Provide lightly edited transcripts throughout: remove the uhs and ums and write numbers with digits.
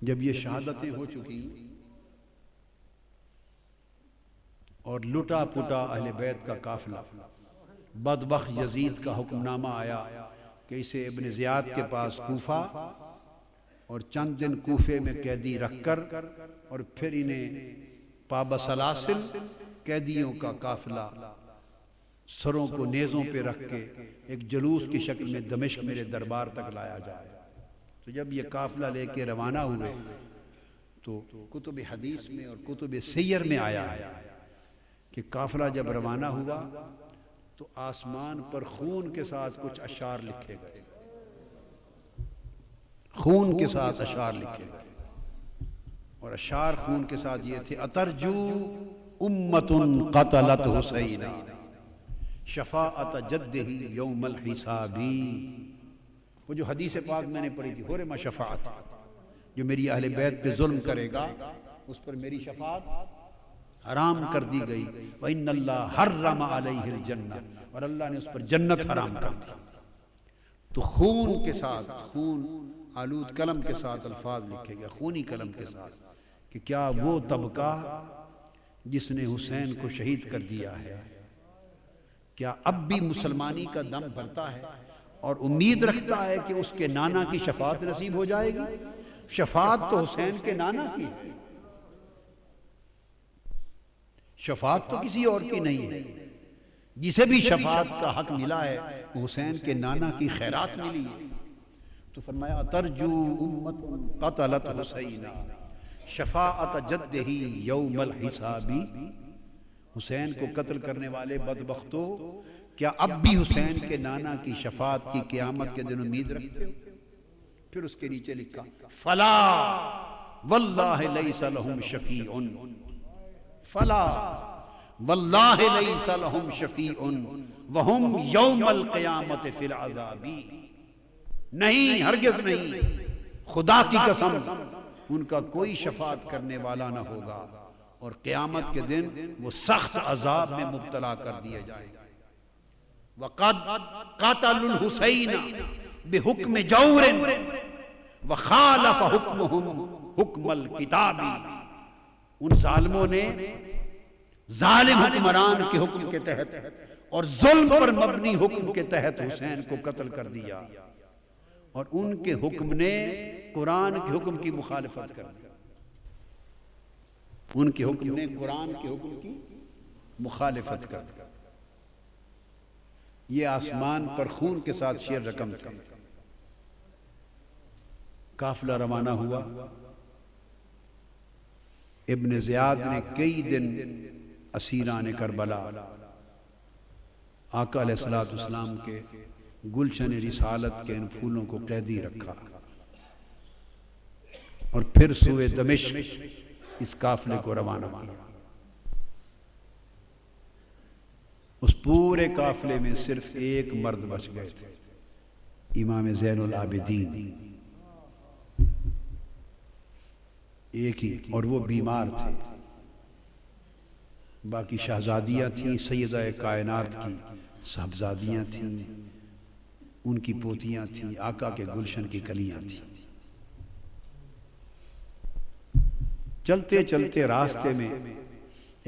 جب یہ شہادتیں ہو چکی اور لٹا پٹا اہل بیت کا قافلہ، بدبخت یزید کا حکم نامہ آیا کہ اسے ابن زیاد کے پاس کوفہ اور چند دن کوفے میں قیدی رکھ کر اور پھر انہیں پابسلاسل قیدیوں کا قافلہ سروں کو نیزوں پہ رکھ کے ایک جلوس کی شکل میں دمشق میرے دربار تک لایا جائے۔ تو جب یہ قافلہ لے کے روانہ ہوئے تو کتب حدیث میں اور کتب سیر میں آیا ہے کہ قافلہ جب روانہ ہوا تو آسمان پر خون کے ساتھ کچھ اشعار لکھے گئے، خون کے ساتھ اشعار لکھے گئے، اور اشعار خون کے ساتھ یہ تھے: اترجو امت قتلت حسینا شفاعت جدہ یوم الحسابی۔ وہ جو حدیث پاک میں نے پڑھی تھی، حرم شفاعت، جو میری اہل بیت پہ ظلم کرے گا اس پر میری شفاعت حرام کر دی گئی۔ وَإِنَّ اللَّهَ حَرَّمَ عَلَيْهِ الْجَنَّةَ، اور اللہ نے اس پر جنت حرام کر دی۔ تو خون کے ساتھ، خون آلود قلم کے ساتھ الفاظ لکھے گئے، خونی قلم کے ساتھ، کہ کیا وہ طبقہ جس نے حسین کو شہید کر دیا ہے کیا اب بھی مسلمانی کا دم بھرتا ہے اور امید رکھتا ہے کہ اس کے نانا کی شفاعت نصیب ہو جائے گی؟ شفاعت تو حسین کے نانا کی ہے، شفاعت تو کسی اور کی نہیں ہے۔ جسے بھی شفاعت کا حق ملا ہے وہ حسین کے نانا کی خیرات ملی ہے۔ تو فرمایا ترجو امت قتلت حسینا شفاعت جدہ یوم الحسابی، حسین کو قتل کرنے والے بدبختوں، کیا اب بھی حسین کے نانا کی شفاعت کی قیامت کے دن امید رکھتے ہو؟ پھر اس کے نیچے لکھا فلا واللہ لیس لہم شفیع، فلا واللہ لیس لہم شفیع وہم یوم القیامت فی العذاب، نہیں، ہرگز نہیں، خدا کی قسم ان کا کوئی شفاعت کرنے والا نہ ہوگا اور قیامت کے دن وہ سخت عذاب میں مبتلا کر دیے جائیں گے۔ وَقَدْ قَتَلُوا الْحُسَيْنَ بِحُکْمِ جَوْرٍ وَخَالَفَ حُکْمُهُمْ حُکْمَ الْکِتَابِ، ان ظالموں نے ظالم حکمران کے حکم کے تحت اور ظلم پر مبنی حکم کے تحت حسین کو قتل کر دیا، اور ان کے حکم نے قرآن کے حکم کی مخالفت کر دی، ان کے حکم نے قرآن کے حکم کی مخالفت کر دی۔ یہ آسمان پر خون کے ساتھ شیر رقم تھے۔ قافلہ روانہ ہوا، ابن زیاد نے کئی دن اسیران کربلا آقا علیہ السلام کے گلشن رسالت کے ان پھولوں کو قیدی رکھا، اور پھر سوئے دمشق اس قافلے کو روانہ کیا۔ اس پورے قافلے میں صرف ایک مرد بچ گئے تھے، امام زین العابدین، ایک ہی، اور وہ بیمار تھے۔ باقی شہزادیاں تھیں، سیدہ کائنات کی صاحبزادیاں تھیں، ان کی پوتیاں تھیں، آقا کے گلشن کی کلیاں تھیں۔ چلتے چلتے راستے میں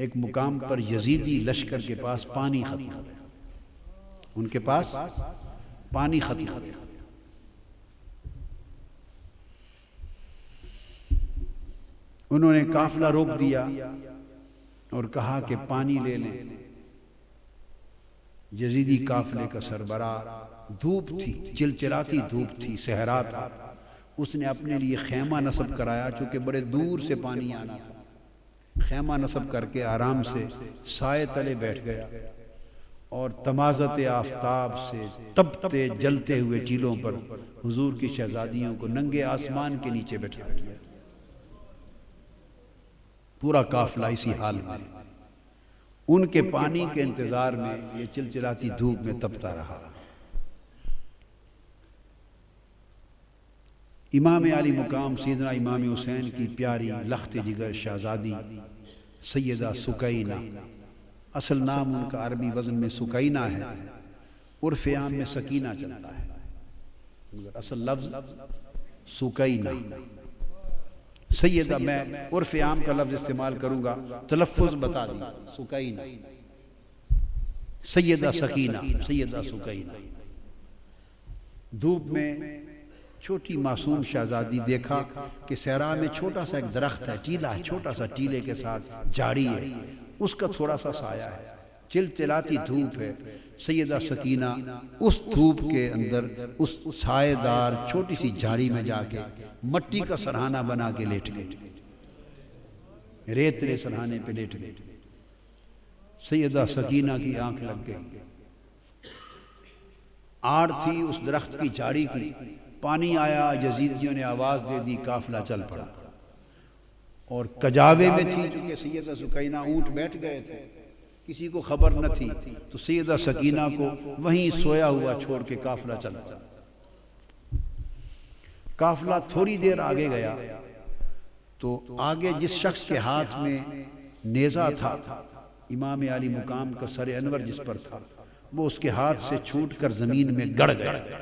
ایک مقام پر یزیدی لشکر کے پاس پانی ختم ہو گیا، ان کے پاس پانی ختم ہو گیا۔ انہوں نے قافلہ روک دیا اور کہا کہ پانی لے لیں۔ یزیدی قافلے کا سربراہ، دھوپ تھی، چلچلاتی دھوپ تھی، صحرا تھا، اس نے اپنے لیے خیمہ نصب کرایا، چونکہ بڑے دور سے پانی آنا تھا۔ خیمہ نصب کر کے آرام سے سائے تلے بیٹھ گیا اور تمازت آفتاب سے تپتے جلتے ہوئے ٹیلوں پر حضور کی شہزادیوں کو ننگے آسمان کے نیچے بٹھا دیا۔ پورا قافلہ اسی حال میں، ان کے پانی کے انتظار میں یہ چلچلاتی دھوپ میں تپتا رہا۔ امام علی مقام سیدنا امام حسین کی پیاری لخت جگر شہزادی سیدہ سکینہ، اصل نام ان کا عربی وزن میں سکینہ ہے، عرف عام میں سکینہ چلتا ہے، مگر اصل لفظ سکینہ۔ سیدہ، میں عرف عام کا لفظ استعمال کروں گا، تلفظ بتا دی، سکینہ، سیدہ سکینہ، سیدہ سکینہ۔ دھوپ میں چھوٹی معصوم شہزادی دیکھا کہ صحرا میں چھوٹا سا ایک درخت ہے، ٹیلا ہے، چھوٹا سا ٹیلے کے ساتھ جھاڑی ہے، اس کا تھوڑا سا سایہ ہے، چلچلاتی دھوپ ہے۔ سیدہ سکینہ اس دھوپ کے اندر اس سائے دار چھوٹی سی جھاڑی میں جا کے مٹی کا سرہانہ بنا کے لیٹ گئی، ریتلے سرہانے پہ لیٹ گئی۔ سیدہ سکینہ کی آنکھ لگ گئی، آڑ تھی اس درخت کی جھاڑی کی، پانی آیا، یزیدیوں نے آواز دے دی، قافلہ چل پڑا۔ اور کجاوے میں تھی چونکہ سیدہ سکینہ، اونٹ بیٹھ گئے تھے، کسی کو خبر نہ تھی، تو سیدہ سکینہ کو وہیں سویا ہوا چھوڑ کے قافلہ چلا۔ قافلہ تھوڑی دیر آگے گیا تو آگے جس شخص کے ہاتھ میں نیزہ تھا، امام عالی مقام کا سر انور جس پر تھا، وہ اس کے ہاتھ سے چھوٹ کر زمین میں گڑ گئے۔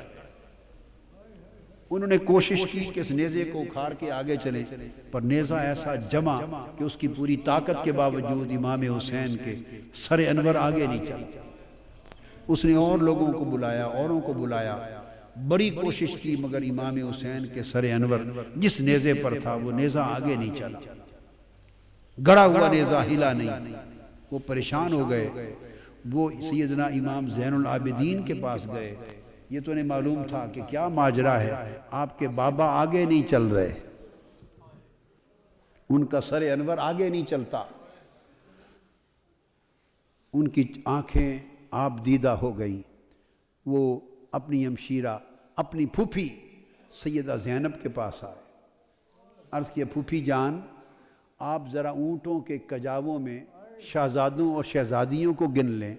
انہوں نے کوشش کی کہ اس نیزے کو اکھاڑ کے آگے چلے، پر نیزہ ایسا جمع کہ اس کی پوری طاقت کے باوجود امام حسین کے سر انور آگے نہیں چلا۔ اس نے اور لوگوں کو بلایا، اوروں کو بلایا، بڑی کوشش کی، مگر امام حسین کے سر انور جس نیزے پر تھا وہ نیزہ آگے نہیں چلا، گڑا ہوا نیزہ ہلا نہیں۔ وہ پریشان ہو گئے، وہ سیدنا امام زین العابدین کے پاس گئے۔ یہ تو انہیں معلوم تھا کہ کیا ماجرا ہے، آپ کے بابا آگے نہیں چل رہے، ان کا سر انور آگے نہیں چلتا۔ ان کی آنکھیں آپ دیدہ ہو گئیں۔ وہ اپنی ہمشیرہ، اپنی پھوپھی سیدہ زینب کے پاس آئے، عرض کیا پھوپھی جان، آپ ذرا اونٹوں کے کجاووں میں شہزادوں اور شہزادیوں کو گن لیں،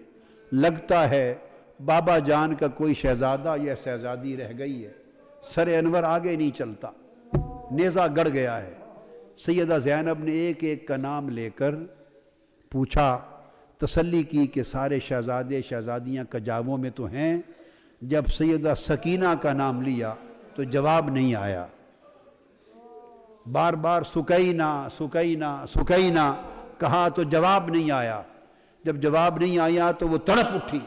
لگتا ہے بابا جان کا کوئی شہزادہ یا شہزادی رہ گئی ہے، سر انور آگے نہیں چلتا، نیزہ گڑ گیا ہے۔ سیدہ زینب نے ایک ایک کا نام لے کر پوچھا، تسلی کی کہ سارے شہزادے شہزادیاں کجاووں میں تو ہیں۔ جب سیدہ سکینہ کا نام لیا تو جواب نہیں آیا، بار بار سکینہ سکینہ سکینہ کہا تو جواب نہیں آیا۔ جب جواب نہیں آیا تو وہ تڑپ اٹھی،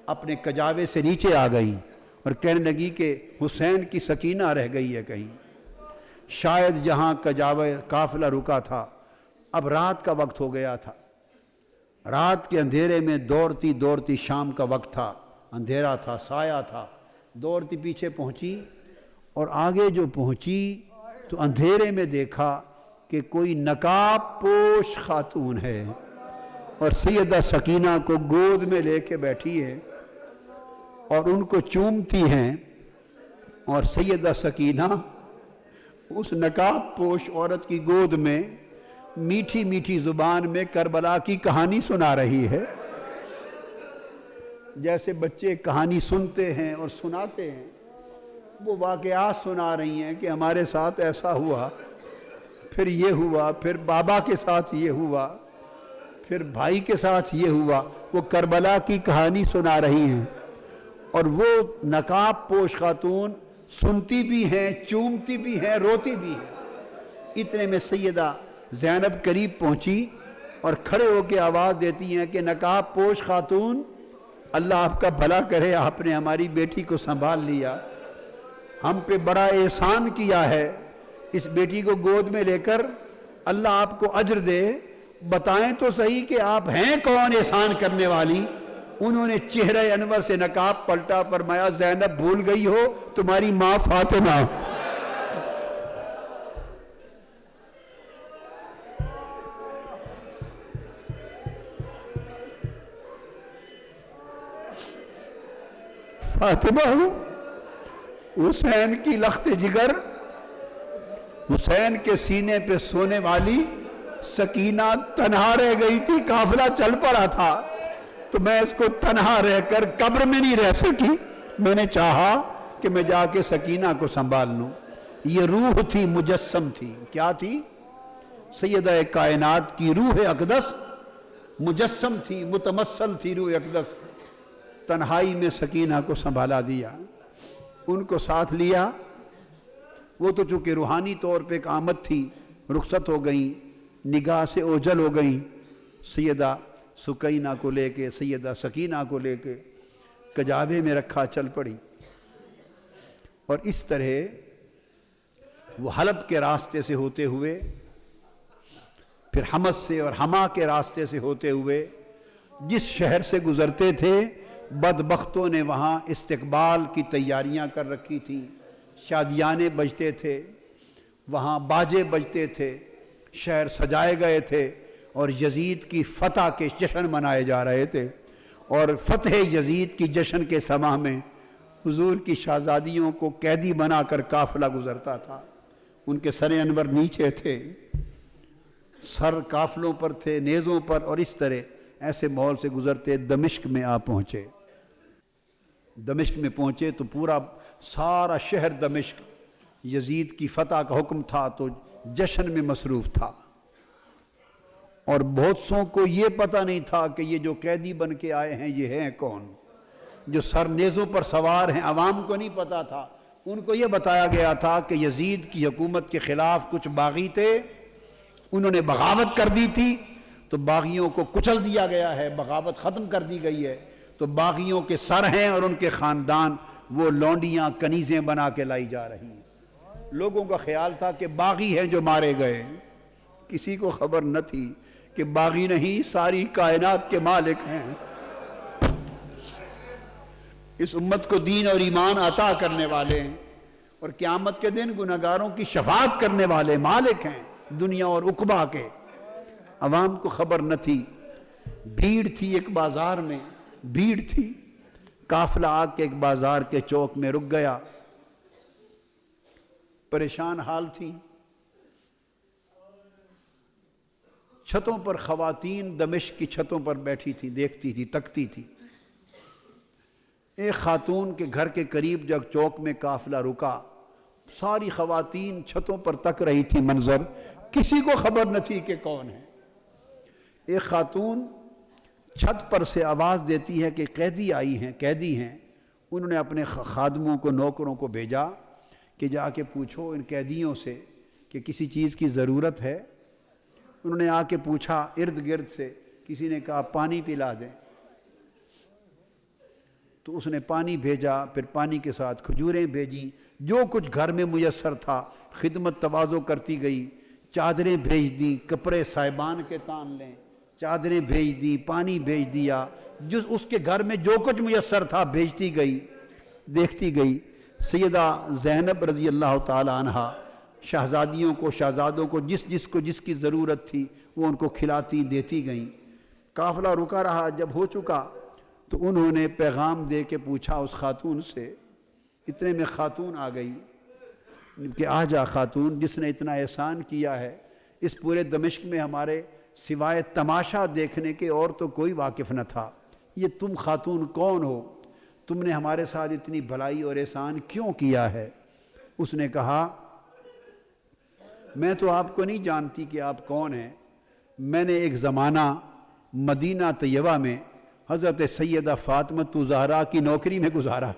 اپنے کجاوے سے نیچے آ گئی اور کہنے لگی کہ حسین کی سکینہ رہ گئی ہے کہیں۔ شاید جہاں کجاوے قافلہ رکا تھا، اب رات کا وقت ہو گیا تھا، رات کے اندھیرے میں دوڑتی دوڑتی، شام کا وقت تھا، اندھیرا تھا، سایہ تھا، دوڑتی پیچھے پہنچی، اور آگے جو پہنچی تو اندھیرے میں دیکھا کہ کوئی نقاب پوش خاتون ہے اور سیدہ سکینہ کو گود میں لے کے بیٹھی ہے اور ان کو چومتی ہیں، اور سیدہ سکینہ اس نقاب پوش عورت کی گود میں میٹھی میٹھی زبان میں کربلا کی کہانی سنا رہی ہے، جیسے بچے کہانی سنتے ہیں اور سناتے ہیں۔ وہ واقعات سنا رہی ہیں کہ ہمارے ساتھ ایسا ہوا، پھر یہ ہوا، پھر بابا کے ساتھ یہ ہوا، پھر بھائی کے ساتھ یہ ہوا۔ وہ کربلا کی کہانی سنا رہی ہیں، اور وہ نقاب پوش خاتون سنتی بھی ہیں، چومتی بھی ہیں، روتی بھی ہیں۔ اتنے میں سیدہ زینب قریب پہنچی اور کھڑے ہو کے آواز دیتی ہیں کہ نقاب پوش خاتون، اللہ آپ کا بھلا کرے، آپ نے ہماری بیٹی کو سنبھال لیا، ہم پہ بڑا احسان کیا ہے، اس بیٹی کو گود میں لے کر اللہ آپ کو اجر دے، بتائیں تو صحیح کہ آپ ہیں کون احسان کرنے والی۔ انہوں نے چہرہ انور سے نقاب پلٹا، فرمایا زینب بھول گئی ہو تمہاری ماں فاطمہ۔ فاطمہ حسین کی لخت جگر، حسین کے سینے پہ سونے والی سکینہ تنہا رہ گئی تھی، قافلہ چل پڑا تھا، تو میں اس کو تنہا رہ کر قبر میں نہیں رہ سکی، میں نے چاہا کہ میں جا کے سکینہ کو سنبھال لوں۔ یہ روح تھی، مجسم تھی، کیا تھی؟ سیدہ کائنات کی روح اقدس مجسم تھی، متمثل تھی روح اقدس۔ تنہائی میں سکینہ کو سنبھالا دیا، ان کو ساتھ لیا۔ وہ تو چونکہ روحانی طور پہ ایک آمد تھی، رخصت ہو گئیں، نگاہ سے اوجھل ہو گئیں، سیدہ سکینہ کو لے کے، سیدہ سکینہ کو لے کے کجاوے میں رکھا چل پڑی۔ اور اس طرح وہ حلب کے راستے سے ہوتے ہوئے، پھر حمص سے اور حما کے راستے سے ہوتے ہوئے جس شہر سے گزرتے تھے، بدبختوں نے وہاں استقبال کی تیاریاں کر رکھی تھیں، شادیانے بجتے تھے، وہاں باجے بجتے تھے، شہر سجائے گئے تھے، اور یزید کی فتح کے جشن منائے جا رہے تھے۔ اور فتح یزید کی جشن کے سماں میں حضور کی شہزادیوں کو قیدی بنا کر قافلہ گزرتا تھا، ان کے سر انور نیچے تھے، سر قافلوں پر تھے، نیزوں پر، اور اس طرح ایسے ماحول سے گزرتے دمشق میں آ پہنچے۔ دمشق میں پہنچے تو پورا سارا شہر دمشق یزید کی فتح کا حکم تھا تو جشن میں مصروف تھا، اور بہت سوں کو یہ پتہ نہیں تھا کہ یہ جو قیدی بن کے آئے ہیں یہ ہیں کون، جو سر نیزوں پر سوار ہیں عوام کو نہیں پتہ تھا۔ ان کو یہ بتایا گیا تھا کہ یزید کی حکومت کے خلاف کچھ باغی تھے، انہوں نے بغاوت کر دی تھی، تو باغیوں کو کچل دیا گیا ہے، بغاوت ختم کر دی گئی ہے، تو باغیوں کے سر ہیں اور ان کے خاندان وہ لونڈیاں کنیزیں بنا کے لائی جا رہی ہیں۔ لوگوں کا خیال تھا کہ باغی ہیں جو مارے گئے، کسی کو خبر نہ تھی کہ باغی نہیں، ساری کائنات کے مالک ہیں، اس امت کو دین اور ایمان عطا کرنے والے ہیں، اور قیامت کے دن گنہگاروں کی شفاعت کرنے والے مالک ہیں دنیا اور عقبہ کے۔ عوام کو خبر نہ تھی، بھیڑ تھی ایک بازار میں، بھیڑ تھی، قافلہ آ کے ایک بازار کے چوک میں رک گیا، پریشان حال تھی۔ چھتوں پر خواتین دمشق کی چھتوں پر بیٹھی تھی، دیکھتی تھی، تکتی تھی۔ ایک خاتون کے گھر کے قریب جب چوک میں قافلہ رکا، ساری خواتین چھتوں پر تک رہی تھی منظر، کسی کو خبر نہ تھی کہ کون ہے۔ ایک خاتون چھت پر سے آواز دیتی ہے کہ قیدی آئی ہیں، قیدی ہیں۔ انہوں نے اپنے خادموں کو، نوکروں کو بھیجا کہ جا کے پوچھو ان قیدیوں سے کہ کسی چیز کی ضرورت ہے۔ انہوں نے آ کے پوچھا ارد گرد سے، کسی نے کہا پانی پلا دیں، تو اس نے پانی بھیجا، پھر پانی کے ساتھ کھجوریں بھیجی، جو کچھ گھر میں میسر تھا، خدمت تواضع کرتی گئی، چادریں بھیج دیں، کپڑے صاحبان کے تان لیں، چادریں بھیج دی، پانی بھیج دیا، جس اس کے گھر میں جو کچھ میسر تھا بھیجتی گئی، دیکھتی گئی۔ سیدہ زینب رضی اللہ تعالی عنہ شہزادیوں کو، شہزادوں کو جس کی ضرورت تھی وہ ان کو کھلاتی دیتی گئیں۔ قافلہ رکا رہا، جب ہو چکا تو انہوں نے پیغام دے کے پوچھا اس خاتون سے، اتنے میں خاتون آ گئی کہ آ جا خاتون، جس نے اتنا احسان کیا ہے، اس پورے دمشق میں ہمارے سوائے تماشا دیکھنے کے اور تو کوئی واقف نہ تھا، یہ تم خاتون کون ہو؟ تم نے ہمارے ساتھ اتنی بھلائی اور احسان کیوں کیا ہے؟ اس نے کہا میں تو آپ کو نہیں جانتی کہ آپ کون ہیں، میں نے ایک زمانہ مدینہ طیبہ میں حضرت سیدہ فاطمۃ الزہرا کی نوکری میں گزارا،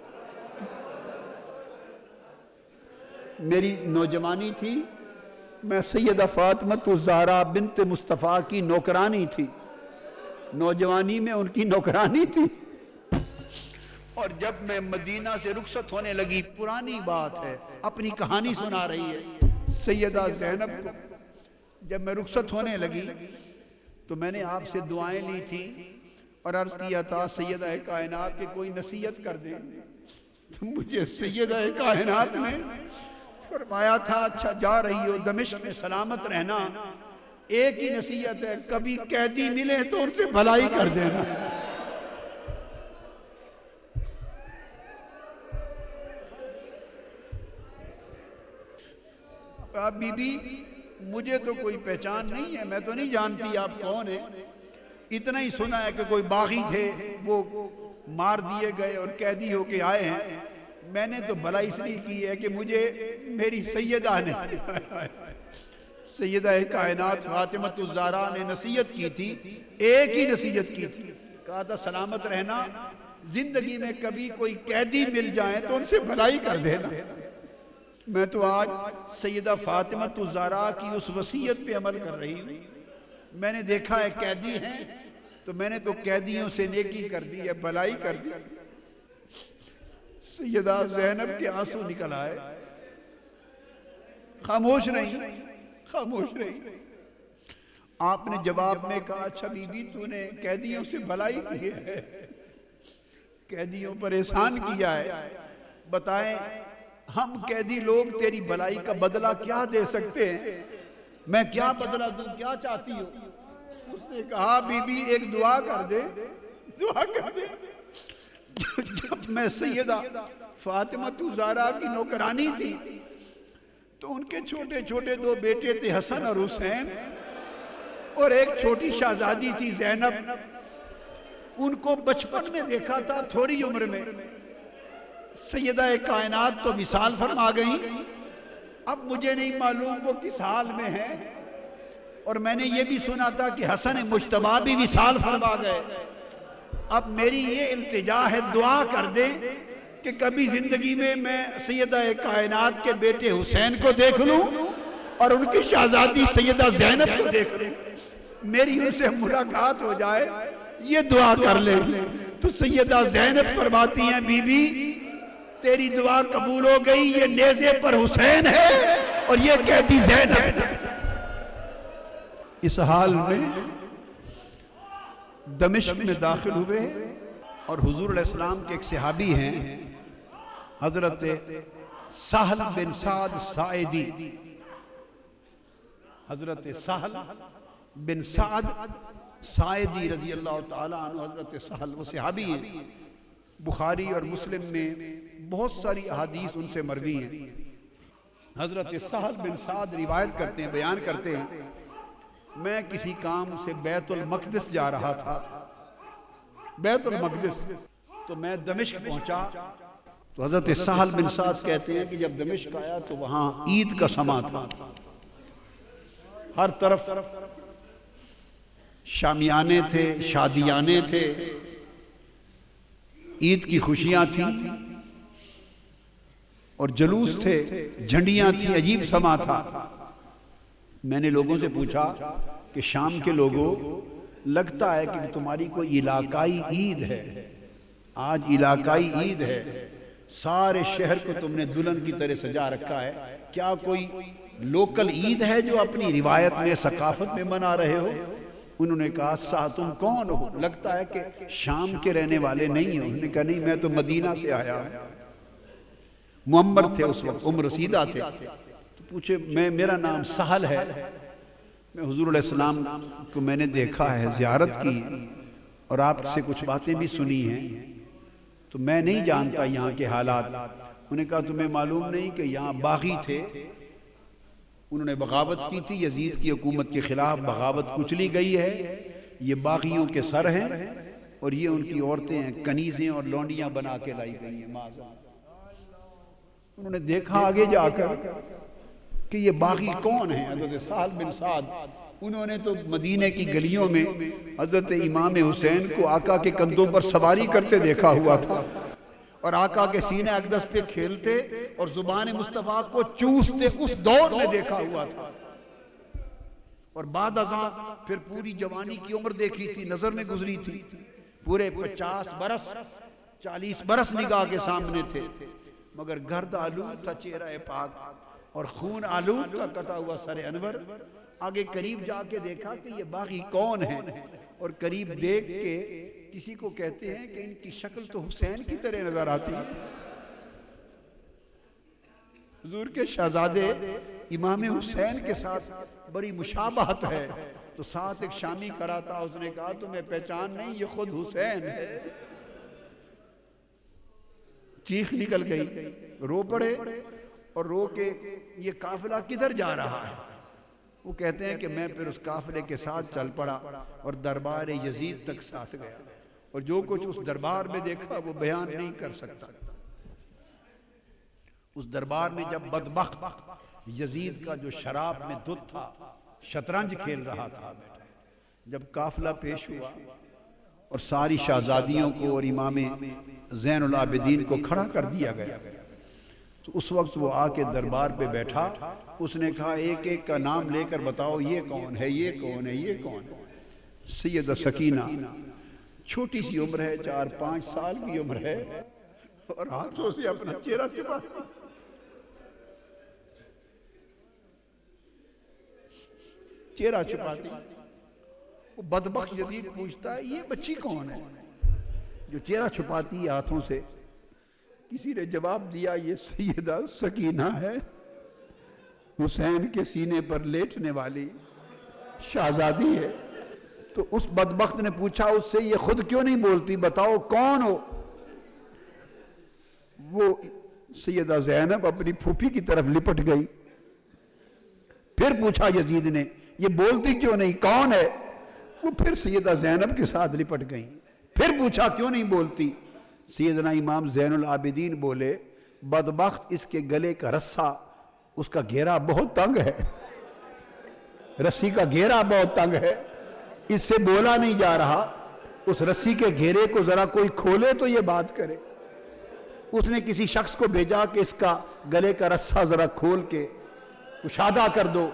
میری نوجوانی تھی، میں سیدہ فاطمۃ الزہرا بنت مصطفیٰ کی نوکرانی تھی، نوجوانی میں ان کی نوکرانی تھی، اور جب میں مدینہ سے رخصت ہونے لگی، پرانی بات ہے، اپنی کہانی سنا رہی ہے سیدہ زینب کو، جب میں رخصت ہونے لگی تو میں نے آپ سے دعائیں لی تھی اور عرض کیا تھا سیدہ کائنات کے کوئی نصیحت کر دیں، تو مجھے سیدہ کائنات نے فرمایا تھا اچھا جا رہی ہو دمشق میں سلامت رہنا، ایک ہی نصیحت ہے، کبھی قیدی ملے تو ان سے بھلائی کر دینا۔ آپ بی بی مجھے تو کوئی پہچان نہیں ہے، میں تو نہیں جانتی آپ کون ہیں، اتنا ہی سنا ہے کہ کوئی باغی تھے وہ مار دیے گئے اور قیدی ہو کے آئے ہیں، میں نے تو بھلائی اس لیے کی ہے کہ مجھے میری سیدہ نے، سیدہ کائنات فاطمۃ الزہرا نے نصیحت کی تھی، ایک ہی نصیحت کی تھی، کہا تھا سلامت رہنا، زندگی میں کبھی کوئی قیدی مل جائیں تو ان سے بھلائی کر دینا۔ میں تو آج سیدہ فاطمہ الزہرا کی اس وصیت پہ عمل کر رہی ہوں. میں نے دیکھا ہے قیدی ہیں تو میں نے تو قیدیوں سے نیکی کر دی ہے، بھلائی کر دی. سیدہ زینب کے آنسو نکل آئے، خاموش نہیں، خاموش نہیں. آپ نے جواب میں کہا اچھا بی بی تو نے قیدیوں سے بھلائی کی ہے، قیدیوں پر احسان کیا ہے، بتائیں ہم قیدی لوگ تیری بھلائی کا بدلہ کیا دے سکتے ہیں؟ میں کیا بدلہ دوں، کیا چاہتی ہو؟ اس نے کہا بی بی ایک دعا کر دے، دعا کر دے. جب میں سیدہ فاطمہ الزہرا کی نوکرانی تھی تو ان کے چھوٹے چھوٹے 2 بیٹے تھے، حسن اور حسین، اور ایک چھوٹی شہزادی تھی زینب. ان کو بچپن میں دیکھا تھا، تھوڑی عمر میں. سیدہ کائنات تو وصال فرما گئی، اب مجھے نہیں معلوم وہ کس حال میں ہیں. اور میں نے یہ بھی سنا تھا کہ حسن مجتبیٰ بھی وصال فرما گئے. اب میری یہ التجا ہے، دعا کر دیں کہ کبھی زندگی میں سیدہ کائنات کے بیٹے حسین کو دیکھ لوں اور ان کی شہزادی سیدہ زینب کو دیکھ لوں، میری ان سے ملاقات ہو جائے، یہ دعا کر لیں. تو سیدہ زینب فرماتی ہیں بی بی تیری دعا قبول ہو گئی، یہ نیزے پر حسین ہے اور یہ قیدی زینب ہے. اس حال میں دمشق میں داخل ہوئے اور حضور علیہ السلام کے ایک صحابی ہیں حضرت سہل بن سعد ساعدی. حضرت سہل بن سعد ساعدی رضی اللہ تعالیٰ عنہ، حضرت سہل وہ صحابی ہیں. بخاری اور مسلم میں بہت ساری احادیث ان سے مروی ہیں. حضرت سہل بن سعد روایت کرتے ہیں، بیان کرتے ہیں میں کسی کام سے بیت المقدس جا رہا تھا، بیت المقدس. تو میں دمشق پہنچا تو حضرت سہل بن سعد کہتے ہیں کہ جب دمشق آیا تو وہاں عید کا سما تھا، ہر طرف شامیانے تھے، شادیانے تھے، عید کی خوشیاں تھیں اور جلوس تھے، جھنڈیاں تھیں، عجیب سما تھا. میں نے لوگوں سے پوچھا کہ شام کے لوگوں لگتا ہے کہ تمہاری کوئی علاقائی عید ہے، آج علاقائی عید ہے، سارے شہر کو تم نے دلہن کی طرح سجا رکھا ہے، کیا کوئی لوکل عید ہے جو اپنی روایت میں ثقافت میں منا رہے ہو؟ انہوں نے کہا تم کون ہو؟ لگتا ہے کہ شام کے رہنے والے نہیں ہو. انہوں نے کہا نہیں میں تو مدینہ سے آیا ہوں. معمر تھے اس وقت، عمر رسیدہ تھے. تو پوچھے میرا نام سہل ہے، میں حضور علیہ السلام کو میں نے دیکھا ہے، زیارت کی اور آپ سے کچھ باتیں بھی سنی ہیں، تو میں نہیں جانتا یہاں کے حالات. انہوں نے کہا تمہیں معلوم نہیں کہ یہاں باغی تھے، انہوں نے بغاوت کی تھی، یزید کی حکومت کے خلاف بغاوت کچلی گئی ہے، یہ باغیوں کے سر ہیں اور یہ ان کی عورتیں ہیں، کنیزیں اور لونڈیاں بنا کے لائی گئی ہیں. انہوں نے دیکھا آگے جا کر کہ یہ باغی کون ہیں؟ حضرت سہل بن سعد. انہوں نے تو مدینے کی گلیوں میں حضرت امام حسین کو آقا کے کندھوں پر سواری کرتے دیکھا ہوا تھا اور آقا کے سینہ اقدس پہ کھیلتے اور زبان مصطفیٰ کو چوستے، اس دور میں دیکھا ہوا تھا. اور بعد ازاں پھر پوری جوانی کی عمر دیکھی تھی، نظر میں گزری تھی، پورے 50 برس 40 برس نگاہ کے سامنے تھے، مگر گرد آلود تھا چہرہ پاک اور خون آلود تھا کٹا ہوا سر انور. آگے قریب جا کے دیکھا کہ یہ باغی کون ہیں، اور قریب دیکھ کے کسی کو کہتے ہیں کہ ان کی شکل تو حسین کی طرح نظر آتی ہے. حضور کے شہزادے امام حسین کے ساتھ بڑی مشابہت ہے. تو ساتھ ایک شامی کھڑا تھا، اس نے کہا تمہیں پہچان نہیں، یہ خود حسین ہے. چیخ نکل گئی، رو پڑے اور رو کے یہ قافلہ کدھر جا رہا ہے؟ وہ کہتے ہیں کہ میں پھر اس قافلے کے ساتھ چل پڑا اور دربار یزید تک ساتھ گیا، اور جو کچھ اس دربار میں دیکھا وہ بیان نہیں کر سکتا. اس دربار میں جب بدبخت یزید کا جو شراب میں دھت تھا، شطرنج کھیل رہا تھا، جب قافلہ پیش ہوا اور ساری شہزادیوں کو اور امام زین العابدین کو کھڑا کر دیا گیا تو اس وقت وہ آ کے دربار پہ بیٹھا، اس نے کہا ایک ایک کا نام لے کر بتاؤ، یہ کون ہے، یہ کون ہے، یہ کون ہے؟ سیدہ سکینہ چھوٹی سی عمر ہے، 4-5 سال کی عمر ہے، اور ہاتھوں سے اپنا چہرہ چھپاتی، چہرہ چھپاتی۔ وہ بدبخت یزید پوچھتا ہے یہ بچی کون ہے جو چہرہ چھپاتی ہے ہاتھوں سے؟ کسی نے جواب دیا یہ سیدہ سکینہ ہے، حسین کے سینے پر لیٹنے والی شہزادی ہے۔ تو اس بدبخت نے پوچھا اس سے یہ خود کیوں نہیں بولتی، بتاؤ کون ہو؟ وہ سیدہ زینب اپنی پھوپھی کی طرف لپٹ گئی۔ پھر پوچھا یزید نے یہ بولتی کیوں نہیں، کون ہے؟ وہ پھر سیدہ زینب کے ساتھ لپٹ گئی۔ پھر پوچھا کیوں نہیں بولتی؟ سیدنا امام زین العابدین بولے بدبخت اس کے گلے کا رسہ، اس کا گھیرا بہت تنگ ہے، رسی کا گھیرا بہت تنگ ہے، اس سے بولا نہیں جا رہا، اس رسی کے گھیرے کو ذرا کوئی کھولے تو یہ بات کرے۔ اس نے کسی شخص کو بھیجا کہ اس کا گلے کا رسہ ذرا کھول کے کشادہ کر دو۔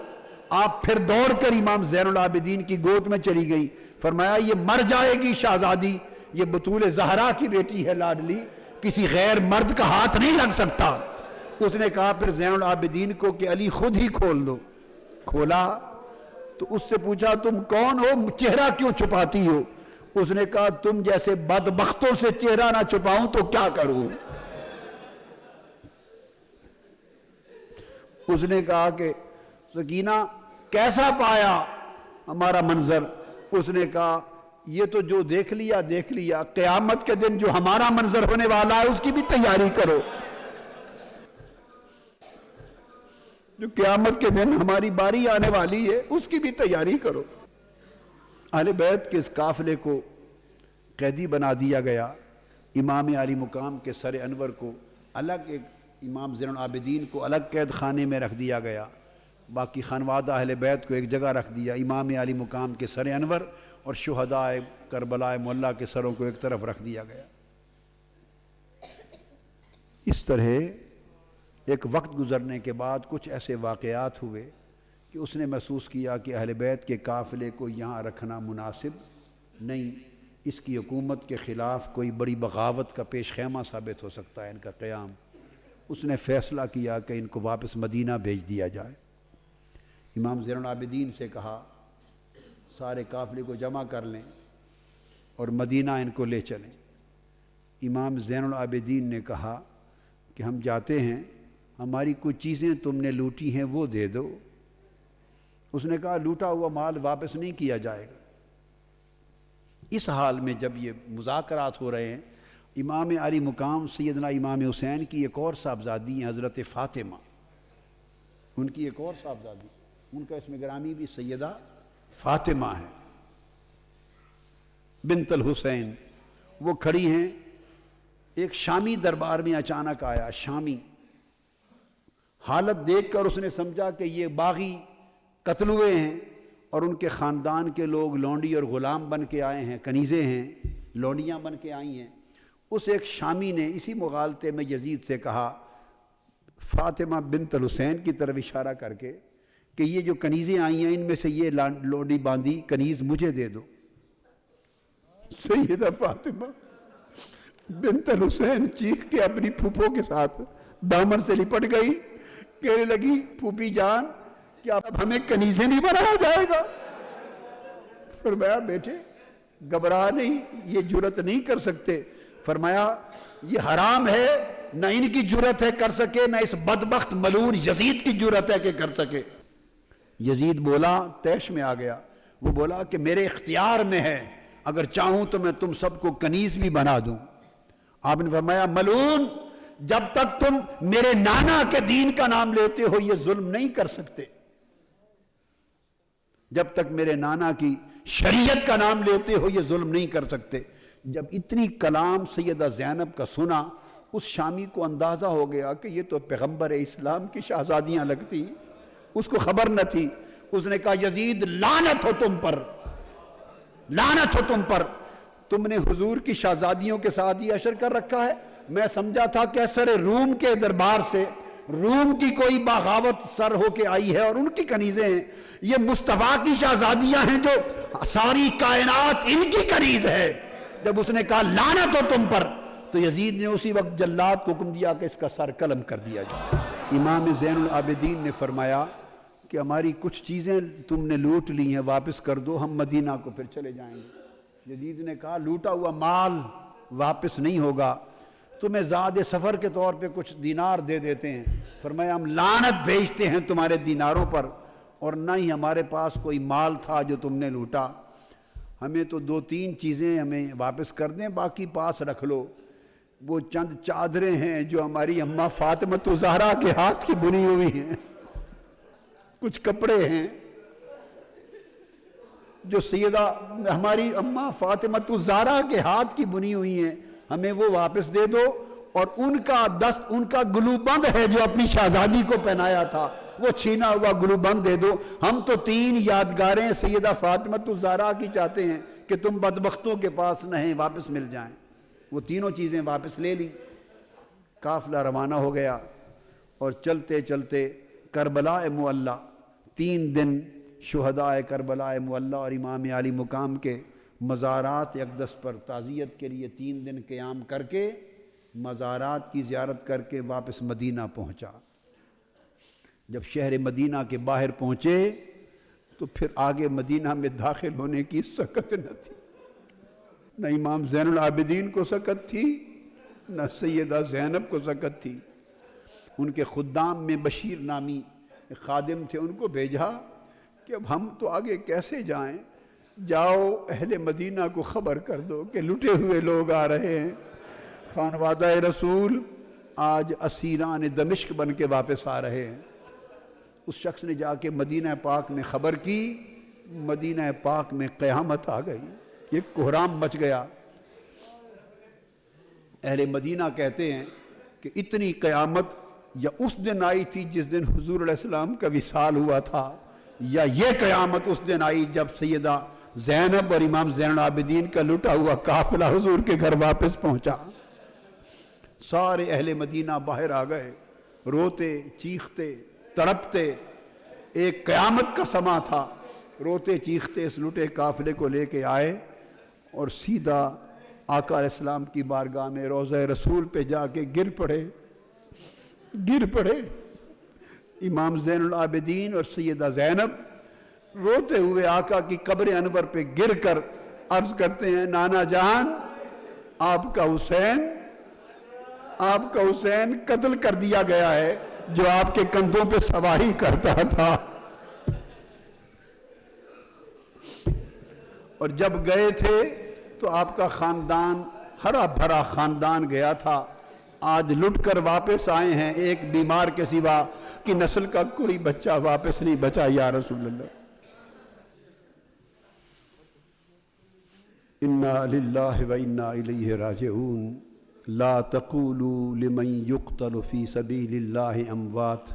آپ پھر دوڑ کر امام زین العابدین کی گود میں چلی گئی، فرمایا یہ مر جائے گی شہزادی، یہ بطول زہرا کی بیٹی ہے لاڈلی، کسی غیر مرد کا ہاتھ نہیں لگ سکتا۔ اس نے کہا پھر زین العابدین کو کہ علی خود ہی کھول دو۔ کھولا تو اس سے پوچھا تم کون ہو، چہرہ کیوں چھپاتی ہو؟ اس نے کہا تم جیسے بدبختوں سے چہرہ نہ چھپاؤں تو کیا کروں؟ اس نے کہا کہ سکینہ کیسا پایا ہمارا منظر؟ اس نے کہا یہ تو جو دیکھ لیا دیکھ لیا، قیامت کے دن جو ہمارا منظر ہونے والا ہے اس کی بھی تیاری کرو، جو قیامت کے دن ہماری باری آنے والی ہے اس کی بھی تیاری کرو۔ اہل بیت کے اس قافلے کو قیدی بنا دیا گیا، امام علی مقام کے سر انور کو الگ، ایک امام زین العابدین کو الگ قید خانے میں رکھ دیا گیا، باقی خانوادہ اہل بیت کو ایک جگہ رکھ دیا، امام علی مقام کے سر انور اور شہداء کربلا معلیٰ کے سروں کو ایک طرف رکھ دیا گیا۔ اس طرح ایک وقت گزرنے کے بعد کچھ ایسے واقعات ہوئے کہ اس نے محسوس کیا کہ اہل بیت کے قافلے کو یہاں رکھنا مناسب نہیں، اس کی حکومت کے خلاف کوئی بڑی بغاوت کا پیش خیمہ ثابت ہو سکتا ہے ان کا قیام۔ اس نے فیصلہ کیا کہ ان کو واپس مدینہ بھیج دیا جائے۔ امام زین العابدین سے کہا سارے قافلے کو جمع کر لیں اور مدینہ ان کو لے چلیں۔ امام زین العابدین نے کہا کہ ہم جاتے ہیں، ہماری کچھ چیزیں تم نے لوٹی ہیں وہ دے دو۔ اس نے کہا لوٹا ہوا مال واپس نہیں کیا جائے گا۔ اس حال میں جب یہ مذاکرات ہو رہے ہیں، امام علی مقام سیدنا امام حسین کی ایک اور صاحبزادی ہیں حضرت فاطمہ، ان کی ایک اور صاحبزادی، ان کا اسم گرامی بھی سیدہ فاطمہ ہے بنت الحسین۔ وہ کھڑی ہیں، ایک شامی دربار میں اچانک آیا، شامی حالت دیکھ کر اس نے سمجھا کہ یہ باغی قتل ہوئے ہیں اور ان کے خاندان کے لوگ لونڈی اور غلام بن کے آئے ہیں، کنیزیں ہیں، لونڈیاں بن کے آئی ہیں۔ اس ایک شامی نے اسی مغالطے میں یزید سے کہا فاطمہ بنت الحسین کی طرف اشارہ کر کے کہ یہ جو کنیزیں آئی ہیں ان میں سے یہ لونڈی باندھی کنیز مجھے دے دو۔ سیدہ فاطمہ بنت الحسین چیخ کے اپنی پھوپھوں کے ساتھ دامن سے لپٹ گئی، کہنے لگی پھوپھی جان کیا اب ہمیں کنیزیں نہیں بنایا جائے گا؟ فرمایا بیٹے گھبرا نہیں، یہ جرت نہیں کر سکتے۔ فرمایا یہ حرام ہے، نہ ان کی جرت ہے کر سکے، نہ اس بدبخت ملعون یزید کی جرت ہے کہ کر سکے۔ یزید بولا، طیش میں آ گیا، وہ بولا کہ میرے اختیار میں ہے، اگر چاہوں تو میں تم سب کو کنیز بھی بنا دوں۔ آپ نے فرمایا ملعون، جب تک تم میرے نانا کے دین کا نام لیتے ہو یہ ظلم نہیں کر سکتے، جب تک میرے نانا کی شریعت کا نام لیتے ہو یہ ظلم نہیں کر سکتے۔ جب اتنی کلام سیدہ زینب کا سنا، اس شامی کو اندازہ ہو گیا کہ یہ تو پیغمبر اسلام کی شہزادیاں لگتی، اس کو خبر نہ تھی۔ اس نے کہا یزید لعنت ہو تم پر، لعنت ہو تم پر، تم نے حضور کی شہزادیوں کے ساتھ یہ عشر کر رکھا ہے، میں سمجھا تھا کیسر روم کے دربار سے روم کی کوئی بغاوت سر ہو کے آئی ہے اور ان کی کنیزیں ہیں، یہ مصطفیٰ کی شہزادیاں ہیں جو ساری کائنات ان کی کنیز ہے۔ جب اس نے کہا لعنت ہو تم پر، تو یزید نے اسی وقت جلاد کو حکم دیا کہ اس کا سر قلم کر دیا جائے۔ امام زین العابدین نے فرمایا کہ ہماری کچھ چیزیں تم نے لوٹ لی ہیں، واپس کر دو، ہم مدینہ کو پھر چلے جائیں گے۔ یزید نے کہا لوٹا ہوا مال واپس نہیں ہوگا، تمہیں زاد سفر کے طور پہ کچھ دینار دے دیتے ہیں۔ فرمایا ہم لعنت بھیجتے ہیں تمہارے دیناروں پر، اور نہ ہی ہمارے پاس کوئی مال تھا جو تم نے لوٹا، ہمیں تو 2-3 چیزیں ہمیں واپس کر دیں، باقی پاس رکھ لو۔ وہ چند چادریں ہیں جو ہماری اماں فاطمہ الزہرا کے ہاتھ کی بنی ہوئی ہیں، کچھ کپڑے ہیں جو سیدہ ہماری اماں فاطمہ الزہرا کے ہاتھ کی بنی ہوئی ہیں، ہمیں وہ واپس دے دو، اور ان کا دست، ان کا گلوبند ہے جو اپنی شہزادی کو پہنایا تھا، وہ چھینا ہوا گلوبند دے دو۔ ہم تو 3 یادگاریں سیدہ فاطمہ الزہرا کی چاہتے ہیں کہ تم بدبختوں کے پاس نہیں، واپس مل جائیں۔ وہ تینوں چیزیں واپس لے لی، قافلہ روانہ ہو گیا، اور چلتے چلتے کربلا معلی 3 دن شہداء کربلا معلی اور امام علی مقام کے مزارات اقدس پر تعزیت کے لیے 3 دن قیام کر کے مزارات کی زیارت کر کے واپس مدینہ پہنچا۔ جب شہر مدینہ کے باہر پہنچے تو پھر آگے مدینہ میں داخل ہونے کی سکت نہ تھی، نہ امام زین العابدین کو سکت تھی، نہ سیدہ زینب کو سکت تھی۔ ان کے خدام میں بشیر نامی خادم تھے، ان کو بھیجا کہ اب ہم تو آگے کیسے جائیں، جاؤ اہل مدینہ کو خبر کر دو کہ لٹے ہوئے لوگ آ رہے ہیں، خانوادہ رسول آج اسیران دمشق بن کے واپس آ رہے ہیں۔ اس شخص نے جا کے مدینہ پاک میں خبر کی، مدینہ پاک میں قیامت آ گئی، یہ کوہرام مچ گیا۔ اہل مدینہ کہتے ہیں کہ اتنی قیامت یا اس دن آئی تھی جس دن حضور علیہ السلام کا وصال ہوا تھا، یا یہ قیامت اس دن آئی جب سیدہ زینب اور امام زین العابدین کا لٹا ہوا قافلہ حضور کے گھر واپس پہنچا۔ سارے اہل مدینہ باہر آ گئے، روتے چیختے تڑپتے، ایک قیامت کا سما تھا، روتے چیختے اس لٹے قافلے کو لے کے آئے اور سیدھا آقا علیہ السلام کی بارگاہ میں روضہ رسول پہ جا کے گر پڑے۔ امام زین العابدین اور سیدہ زینب روتے ہوئے آقا کی قبر انور پہ گر کر عرض کرتے ہیں نانا جان، آپ کا حسین قتل کر دیا گیا ہے جو آپ کے کندھوں پہ سواری کرتا تھا۔ اور جب گئے تھے تو آپ کا خاندان ہرا بھرا خاندان گیا تھا، آج لٹ کر واپس آئے ہیں، ایک بیمار کے سوا کی نسل کا کوئی بچہ واپس نہیں بچا یا رسول اللہ۔ انا للہ و انا الیہ راجعون لا تقولوا لمن يقتل في سبيل الله اموات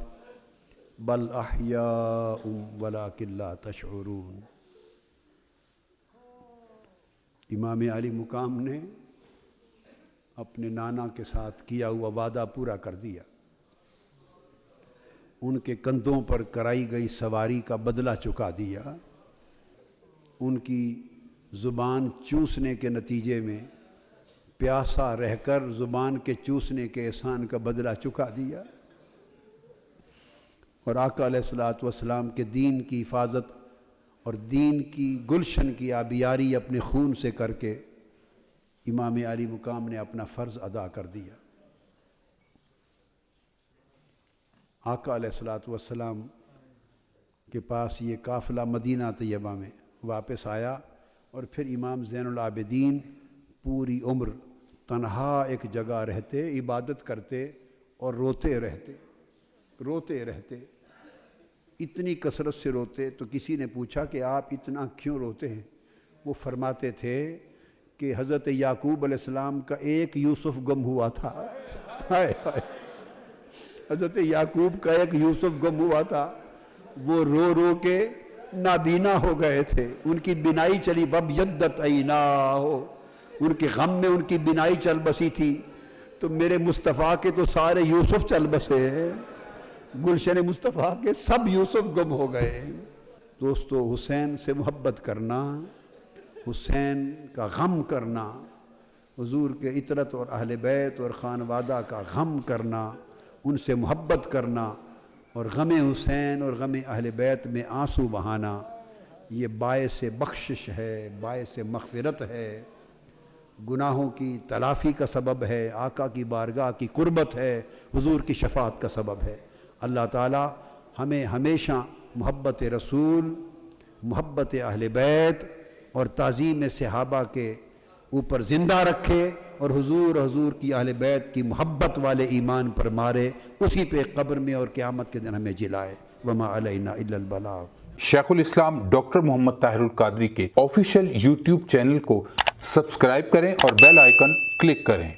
بل احیاء ولكن لا تشعرون۔ امام علی مقام نے اپنے نانا کے ساتھ کیا ہوا وعدہ پورا کر دیا، ان کے کندھوں پر کرائی گئی سواری کا بدلہ چکا دیا، ان کی زبان چوسنے کے نتیجے میں پیاسا رہ کر زبان کے چوسنے کے احسان کا بدلہ چکا دیا، اور آقا علیہ الصلوۃ والسلام کے دین کی حفاظت اور دین کی گلشن کی آبیاری اپنے خون سے کر کے امام علی مقام نے اپنا فرض ادا کر دیا۔ آقا علیہ الصلوۃ والسلام کے پاس یہ قافلہ مدینہ طیبہ میں واپس آیا، اور پھر امام زین العابدین پوری عمر تنہا ایک جگہ رہتے، عبادت کرتے اور روتے رہتے، اتنی کثرت سے روتے۔ تو کسی نے پوچھا کہ آپ اتنا کیوں روتے ہیں؟ وہ فرماتے تھے کہ حضرت یعقوب علیہ السلام کا ایک یوسف گم ہوا تھا، حضرت یعقوب کا ایک یوسف گم ہوا تھا، وہ رو رو کے نابینا ہو گئے تھے، ان کی بینائی چلی، وَبْيَضَّتْ عَيْنَاهُ، ان کے غم میں ان کی بینائی چل بسی تھی۔ تو میرے مصطفیٰ کے تو سارے یوسف چل بسے ہیں، گلشن مصطفیٰ کے سب یوسف گم ہو گئے۔ دوستو، حسین سے محبت کرنا، حسین کا غم کرنا، حضور کے عطرت اور اہل بیت اور خانوادہ کا غم کرنا، ان سے محبت کرنا اور غم حسین اور غم اہل بیت میں آنسو بہانا، یہ باعث بخشش ہے، باعث مغفرت ہے، گناہوں کی تلافی کا سبب ہے، آقا کی بارگاہ کی قربت ہے، حضور کی شفاعت کا سبب ہے۔ اللہ تعالی ہمیں ہمیشہ محبت رسول، محبت اہل بیت اور تعظیم صحابہ کے اوپر زندہ رکھے، اور حضور کی اہل بیت کی محبت والے ایمان پر مارے، اسی پہ قبر میں اور قیامت کے دن ہمیں جلائے۔ وما علینا الا البلاغ۔ شیخ الاسلام ڈاکٹر محمد طاہر القادری کے آفیشیل یوٹیوب چینل کو سبسکرائب کریں اور بیل آئیکن کلک کریں۔